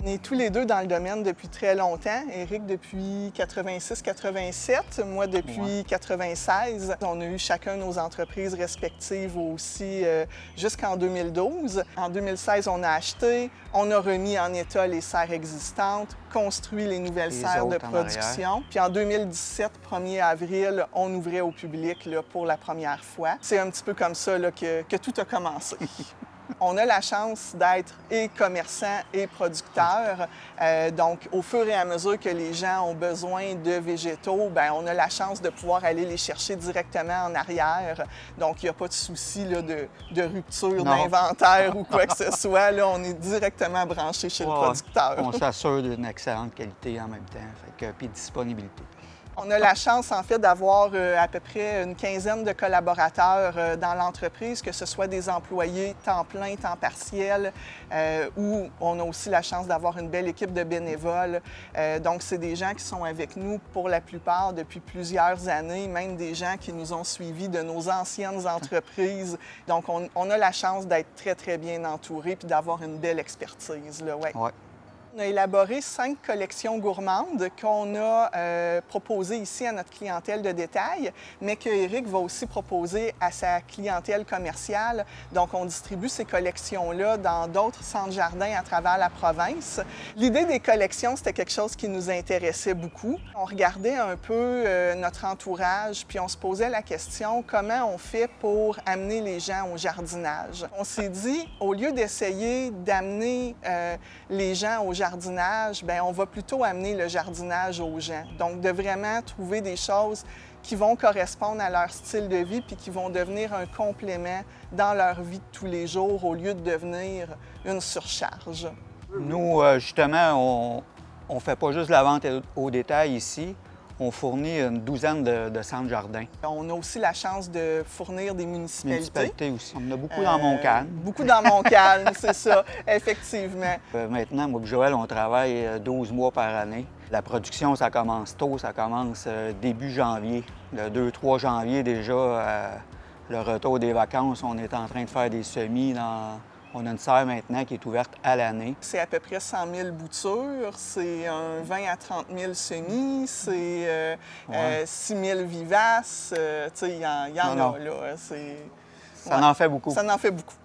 On est tous les deux dans le domaine depuis très longtemps. Éric depuis 86-87, moi depuis 96. On a eu chacun nos entreprises respectives aussi jusqu'en 2012. En 2016, on a acheté, on a remis en état les serres existantes, construit les nouvelles serres de production. Puis en 2017, 1er avril, on ouvrait au public là, pour la première fois. C'est un petit peu comme ça là, que tout a commencé. On a la chance d'être et commerçant et producteur. Donc, au fur et à mesure que les gens ont besoin de végétaux, bien, on a la chance de pouvoir aller les chercher directement en arrière. Donc, il n'y a pas de souci là, de rupture d'inventaire ou quoi que ce soit. Là, on est directement branché chez le producteur. On s'assure d'une excellente qualité en même temps, puis disponibilité. On a la chance, en fait, d'avoir à peu près une quinzaine de collaborateurs dans l'entreprise, que ce soit des employés temps plein, temps partiel, ou on a aussi la chance d'avoir une belle équipe de bénévoles. Donc, c'est des gens qui sont avec nous pour la plupart depuis plusieurs années, même des gens qui nous ont suivis de nos anciennes entreprises. Donc, on a la chance d'être très, très bien entourés puis d'avoir une belle expertise, là, ouais. On a élaboré 5 collections gourmandes qu'on a proposées ici à notre clientèle de détail, mais que Éric va aussi proposer à sa clientèle commerciale. Donc, on distribue ces collections-là dans d'autres centres jardins à travers la province. L'idée des collections, c'était quelque chose qui nous intéressait beaucoup. On regardait un peu notre entourage, puis on se posait la question, comment on fait pour amener les gens au jardinage? On s'est dit, au lieu d'essayer d'amener les gens au jardinage, bien, on va plutôt amener le jardinage aux gens. Donc, de vraiment trouver des choses qui vont correspondre à leur style de vie puis qui vont devenir un complément dans leur vie de tous les jours au lieu de devenir une surcharge. Nous, justement, on ne fait pas juste la vente au détail ici. On fournit une douzaine de centres jardins. On a aussi la chance de fournir des municipalités. Aussi. On en a beaucoup dans Montcalm. Beaucoup dans Montcalm, c'est ça, effectivement. Maintenant, moi et Joël, on travaille 12 mois par année. La production, ça commence tôt, ça commence début janvier. Le 2-3 janvier, déjà, le retour des vacances, on est en train de faire des semis. On a une serre maintenant qui est ouverte à l'année. C'est à peu près 100 000 boutures, c'est un 20 à 30 000 semis, c'est 6 000 vivaces. Il y en a, là. Ça en fait beaucoup. Ça en fait beaucoup.